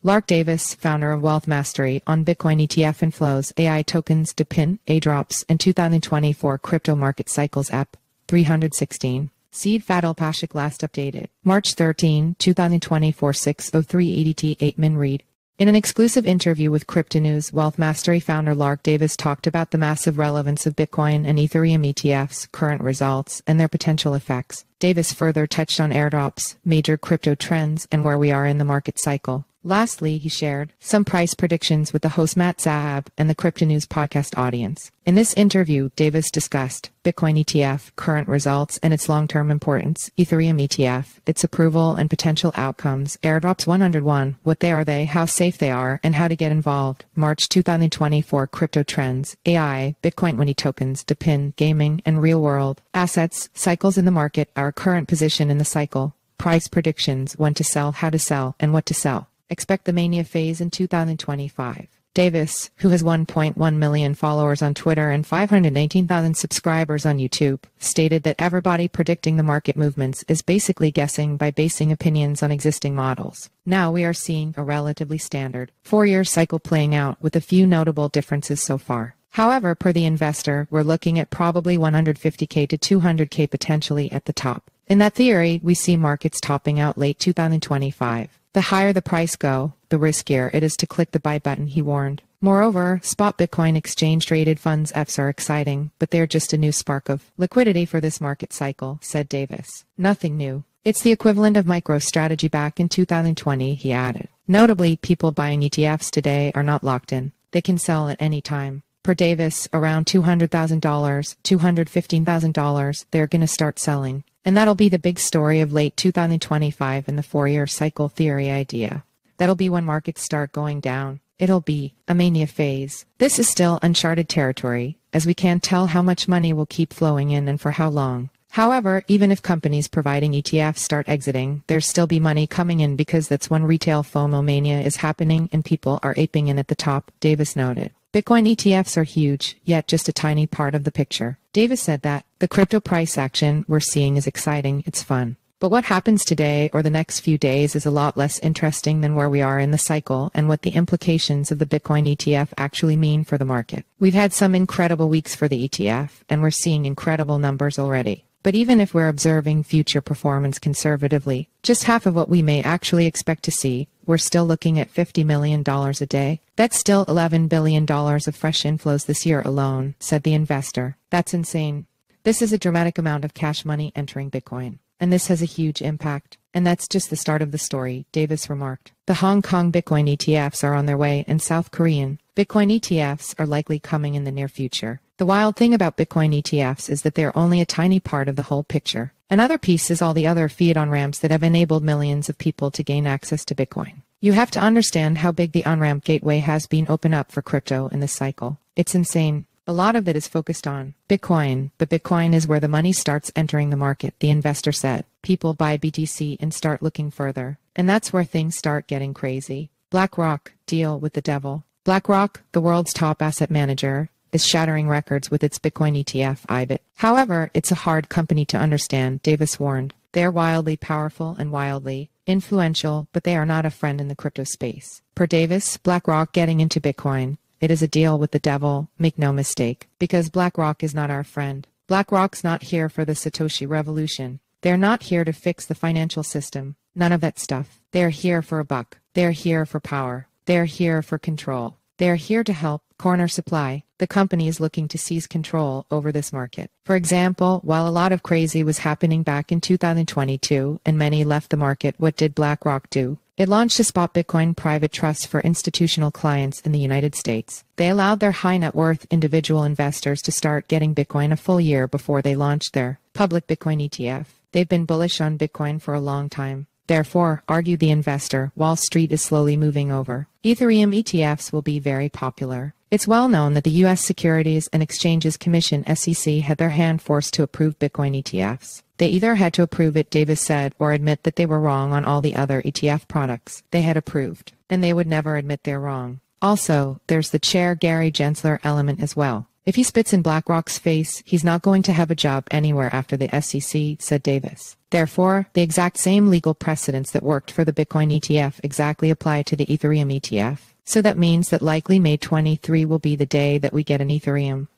Lark Davis, founder of Wealth Mastery, on Bitcoin ETF inflows, AI tokens, DePIN, Airdrops, and 2024 crypto market cycles app. 316. Seed Fadilpašić last updated. March 13, 2024 6:03 ADT 8-min read. In an exclusive interview with Cryptonews, Wealth Mastery founder Lark Davis talked about the massive relevance of Bitcoin and Ethereum ETFs, current results, and their potential effects. Davis further touched on airdrops, major crypto trends, and where we are in the market cycle. Lastly, he shared some price predictions with the host Matt Zahab and the Cryptonews Podcast audience. In this interview, Davis discussed Bitcoin ETF, current results and its long-term importance, Ethereum ETF, its approval and potential outcomes, Airdrops 101, what they are, how safe they are, and how to get involved, March 2024 crypto trends, AI, Bitcoin money tokens, DePIN, gaming, and real-world assets, cycles in the market, our current position in the cycle, price predictions, when to sell, how to sell, and what to sell. Expect the mania phase in 2025. Davis, who has 1.1 million followers on Twitter and 519,000 subscribers on YouTube, stated that everybody predicting the market movements is basically guessing by basing opinions on existing models. Now we are seeing a relatively standard 4-year cycle playing out with a few notable differences so far. However, per the investor, we're looking at probably 150K to 200K potentially at the top. In that theory, we see markets topping out late 2025. The higher the price go, the riskier it is to click the buy button, he warned. Moreover, spot Bitcoin exchange-traded funds ETFs are exciting, but they're just a new spark of liquidity for this market cycle, said Davis. Nothing new. It's the equivalent of MicroStrategy back in 2020, he added. Notably, people buying ETFs today are not locked in. They can sell at any time. Per Davis, around $200,000, $215,000, they're going to start selling. And that'll be the big story of late 2025 and the 4-year cycle theory idea. That'll be when markets start going down. It'll be a mania phase. This is still uncharted territory, as we can't tell how much money will keep flowing in and for how long. However, even if companies providing ETFs start exiting, there'll still be money coming in because that's when retail FOMO mania is happening and people are aping in at the top, Davis noted. Bitcoin ETFs are huge, yet just a tiny part of the picture. Davis said that the crypto price action we're seeing is exciting, it's fun. But what happens today or the next few days is a lot less interesting than where we are in the cycle and what the implications of the Bitcoin ETF actually mean for the market. We've had some incredible weeks for the ETF, and we're seeing incredible numbers already. But even if we're observing future performance conservatively, just half of what we may actually expect to see, we're still looking at $50 million a day. That's still $11 billion of fresh inflows this year alone, said the investor. That's insane. This is a dramatic amount of cash money entering Bitcoin. And this has a huge impact. And that's just the start of the story, Davis remarked. The Hong Kong Bitcoin ETFs are on their way, and South Korean Bitcoin ETFs are likely coming in the near future. The wild thing about Bitcoin ETFs is that they're only a tiny part of the whole picture. Another piece is all the other fiat on-ramps that have enabled millions of people to gain access to Bitcoin. You have to understand how big the on-ramp gateway has been opened up for crypto in this cycle. It's insane. A lot of it is focused on Bitcoin, but Bitcoin is where the money starts entering the market, the investor said. People buy BTC and start looking further. And that's where things start getting crazy. BlackRock, deal with the devil. BlackRock, the world's top asset manager, is shattering records with its Bitcoin ETF, IBIT. However, it's a hard company to understand, Davis warned. They're wildly powerful and wildly influential, but they are not a friend in the crypto space. Per Davis, BlackRock getting into Bitcoin. It is a deal with the devil, make no mistake, because BlackRock is not our friend. BlackRock's not here for the Satoshi revolution. They're not here to fix the financial system. None of that stuff. They're here for a buck. They're here for power. They're here for control. They're here to help corner supply. The company is looking to seize control over this market. For example, while a lot of crazy was happening back in 2022 and many left the market, what did BlackRock do? It launched a spot Bitcoin private trust for institutional clients in the United States. They allowed their high net worth individual investors to start getting Bitcoin a full year before they launched their public Bitcoin ETF. They've been bullish on Bitcoin for a long time. Therefore, argued the investor, Wall Street is slowly moving over. Ethereum ETFs will be very popular. It's well known that the U.S. Securities and Exchanges Commission (SEC) had their hand forced to approve Bitcoin ETFs. They either had to approve it, Davis said, or admit that they were wrong on all the other ETF products they had approved. And they would never admit they're wrong. Also, there's the Chair Gary Gensler element as well. If he spits in BlackRock's face, he's not going to have a job anywhere after the SEC, said Davis. Therefore, the exact same legal precedents that worked for the Bitcoin ETF exactly apply to the Ethereum ETF. So that means that likely May 23 will be the day that we get an Ethereum.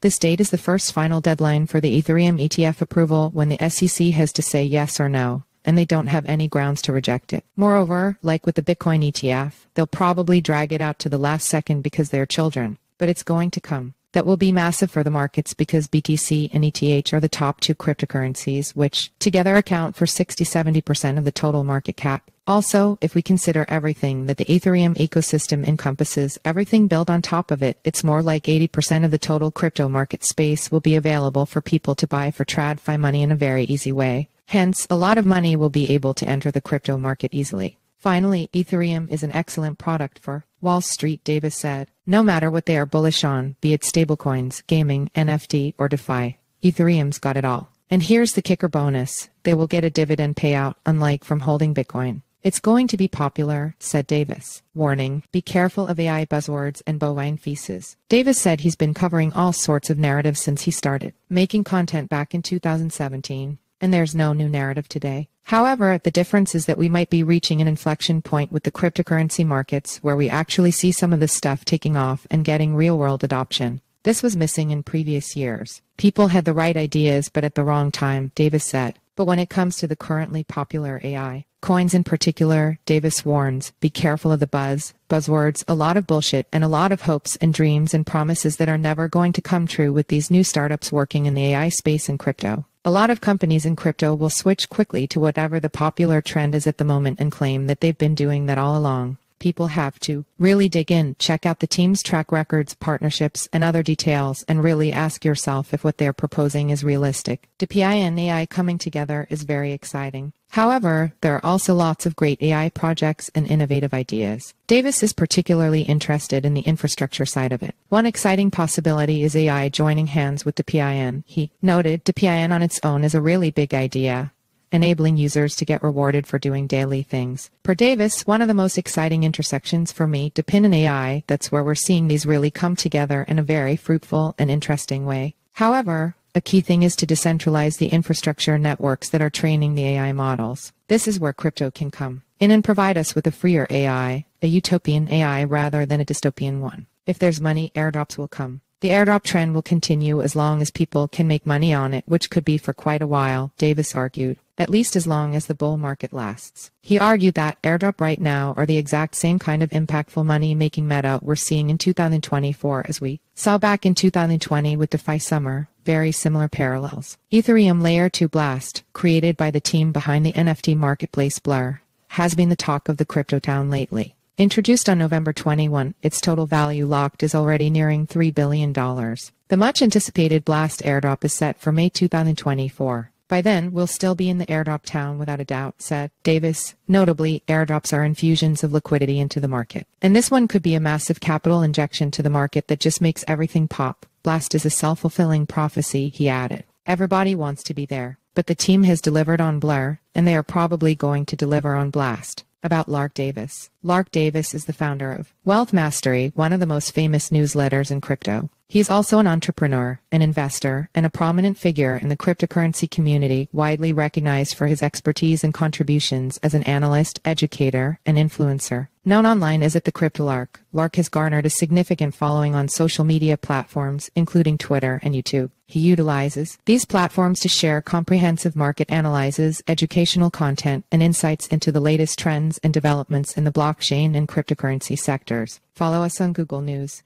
This date is the first final deadline for the Ethereum ETF approval when the SEC has to say yes or no, and they don't have any grounds to reject it. Moreover, like with the Bitcoin ETF, they'll probably drag it out to the last second because they're children, but it's going to come. That will be massive for the markets because BTC and ETH are the top two cryptocurrencies, which together account for 60-70% of the total market cap. Also, if we consider everything that the Ethereum ecosystem encompasses, everything built on top of it, it's more like 80% of the total crypto market space will be available for people to buy for TradFi money in a very easy way. Hence, a lot of money will be able to enter the crypto market easily. Finally, Ethereum is an excellent product for Wall Street, Davis said. No matter what they are bullish on, be it stablecoins, gaming, NFT, or DeFi, Ethereum's got it all. And here's the kicker bonus. They will get a dividend payout, unlike from holding Bitcoin. It's going to be popular, said Davis. Warning, be careful of AI buzzwords and bovine feces. Davis said he's been covering all sorts of narratives since he started making content back in 2017. And there's no new narrative today. However, the difference is that we might be reaching an inflection point with the cryptocurrency markets where we actually see some of this stuff taking off and getting real-world adoption. This was missing in previous years. People had the right ideas but at the wrong time, Davis said. But when it comes to the currently popular AI coins in particular, Davis warns, be careful of the buzzwords, a lot of bullshit, and a lot of hopes and dreams and promises that are never going to come true with these new startups working in the AI space and crypto. A lot of companies in crypto will switch quickly to whatever the popular trend is at the moment and claim that they've been doing that all along. People have to really dig in, check out the team's track records, partnerships, and other details, and really ask yourself if what they're proposing is realistic. DePIN and AI coming together is very exciting. However, there are also lots of great AI projects and innovative ideas. Davis is particularly interested in the infrastructure side of it. One exciting possibility is AI joining hands with DePIN. He noted DePIN on its own is a really big idea, enabling users to get rewarded for doing daily things. Per Davis, one of the most exciting intersections for me, DePIN and AI, that's where we're seeing these really come together in a very fruitful and interesting way. However, a key thing is to decentralize the infrastructure networks that are training the AI models. This is where crypto can come in and provide us with a freer AI, a utopian AI rather than a dystopian one. If there's money, airdrops will come. The airdrop trend will continue as long as people can make money on it, which could be for quite a while, Davis argued, at least as long as the bull market lasts. He argued that airdrop right now are the exact same kind of impactful money-making meta we're seeing in 2024 as we saw back in 2020 with DeFi Summer, very similar parallels. Ethereum Layer 2 Blast, created by the team behind the NFT marketplace Blur, has been the talk of the crypto town lately. Introduced on November 21, its total value locked is already nearing $3 billion. The much-anticipated Blast airdrop is set for May 2024. By then, we'll still be in the airdrop town without a doubt, said Davis. Notably, airdrops are infusions of liquidity into the market. And this one could be a massive capital injection to the market that just makes everything pop. Blast is a self-fulfilling prophecy, he added. Everybody wants to be there. But the team has delivered on Blur, and they are probably going to deliver on Blast. About Lark Davis. Lark Davis is the founder of Wealth Mastery, one of the most famous newsletters in crypto. He's also an entrepreneur, an investor, and a prominent figure in the cryptocurrency community, widely recognized for his expertise and contributions as an analyst, educator, and influencer. Known online as the Crypto Lark, Lark has garnered a significant following on social media platforms, including Twitter and YouTube. He utilizes these platforms to share comprehensive market analyses, educational content, and insights into the latest trends and developments in the blockchain and cryptocurrency sectors. Follow us on Google News.